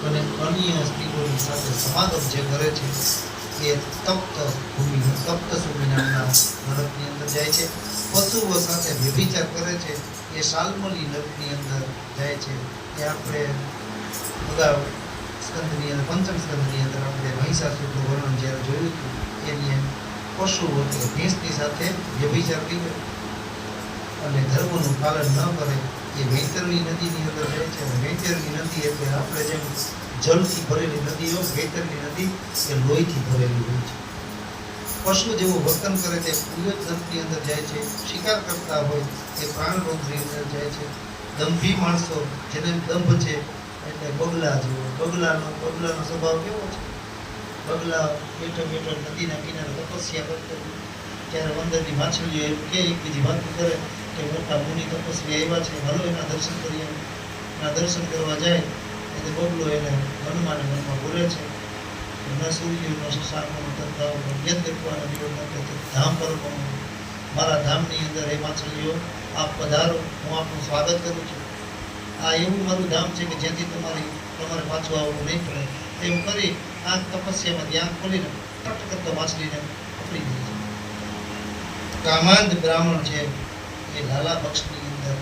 અને અન્ય સ્ત્રીઓની સાથે સમાગમ જે કરે છે એ તપ્ત ભૂમિ તપ્ત સુમી નામના નરકની અંદર જાય છે. પશુઓ સાથે વ્યભિચાર કરે છે એ શાલ્મલી નરકની અંદર જાય છે. એ આપણે અગાઉ સ્કંદની અંદર પંચમ સ્કંદની અંદર આપણે મહિષાસુરનું વર્ણન જ્યારે જોયું હતું એની પશુઓ એટલે ભેંસની સાથે વ્યભિચાર કર્યો અને ધર્મનું પાલન ન કરે એ વૈતરણી નદીની અંદર જાય છે. અને વૈતરણી નદી એટલે આપણે જેમ જળથી ભરેલી નદી હોય, વૈતરણી નદી એ લોહીથી ભરેલી હોય છે. પશુ જેવું વર્તન કરે તે નરકની અંદર જાય છે. શિકાર કરતા હોય એ પ્રાણરોધની અંદર જાય છે. દંભી માણસો જેને દંભ છે એટલે બગલા જેવો, બગલાનો સ્વભાવ કેવો છે? બગલા બેઠો નદીના કિનારે તપસ્યા કરતો ત્યારે અંદરની માછલીઓ એમ કે એકબીજી વાત કરે કે મોટા મુનિ તપસ્વી આવ્યા છે, હાલો એના દર્શન કરીએ. એના દર્શન કરવા જાય એટલે બગલો એને મનમાં બોલે છે, ન સૂર્ય ન શશાંક ન તરતાવ યદ દેખવાના વિરોધ ન કરતો ધામ પર મારા ધામની અંદર એ માછલીઓ આપ પધારો, હું આપનું સ્વાગત કરું છું. આ એવું મારું ધામ છે કે જેથી તમારે પાછું આવવું નહીં પડે. એમ કરી આંખ તપસ્યામાંથી આંખ ખોલીને ટટ કરતો માછલીને પકડી દે છે. કામાંદ બ્રાહ્મણ છે એ લાલા પક્ષની અંદર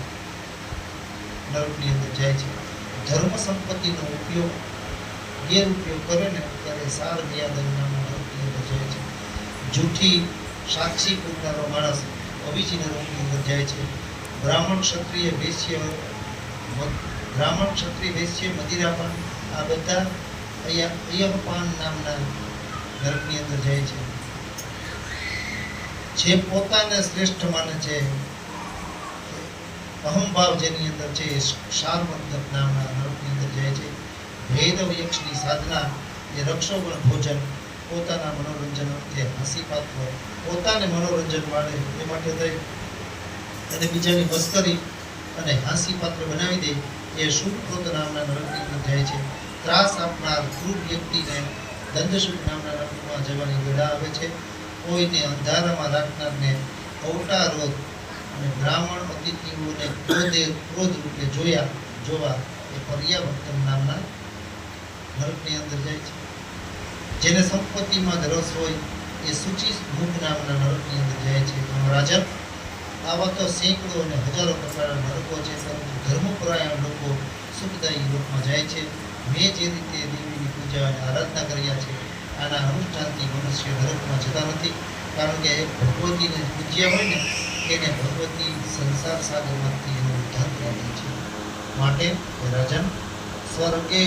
નરકની અંદર જાય છે. ધર્મ સંપત્તિનો ઉપયોગ ગેરઉપયોગ કરે ને ત્યારે સાર યાદવ નામના નરકની અંદર જાય છે. જૂઠી સાક્ષી પૂરનારો માણસ અવિચી નરકની અંદર જાય છે. બ્રાહ્મણ ક્ષત્રિય વેશ્ય મદિરાપાન આ બધા અયમપાન નામના નરકની અંદર જાય છે. જે પોતાને શ્રેષ્ઠ માને છે, અહંભાવ જેની અંદર છે, શારવર્ધક નામના નરકની અંદર જાય છે. ભૈરવ યક્ષની સાધના એ રક્ષોગણ ભોજન પોતાના મનોરંજન અર્થે હસી પાત્ર પોતાને મનોરંજન મળે એ માટે થઈ અને બીજાની મસ્કરી અને હાસ્ય પાત્ર બનાવી દે એ શુભક્રોધ નામના નરકની અંદર જાય છે. ત્રાસ આપનાર ક્રૂર વ્યક્તિને દંડસુખ નામના નરકમાં જવાની વેળા આવે છે. કોઈને અંધારામાં રાખનારને અવટારોધ અને બ્રાહ્મણ અતિથિઓને ક્રોધ રૂપે જોવા એ પર્યાવર્તન નામના નરકની અંદર જાય છે. જેને સંપત્તિમાં રસ હોય એ સૂચિ મુખ નામના નરકની અંદર જાય છે. રાજન આવા તો સેંકડો અને હજારો પ્રકારના નરકો છે, પરંતુ ધર્મપરાયણ લોકો સુખદાયી લોકમાં જાય છે. મેં જે રીતે દેવીની પૂજા અને આરાધના કર્યા છે આના અનુષ્ઠાનથી મનુષ્ય નરકમાં જતા નથી, કારણ કે ભગવતીને પૂજ્યા હોય ને એને ભગવતી સંસાર સાગરમાંથી એનો ઉદ્ધાર કરે છે. માટે રાજન સ્વર્ગે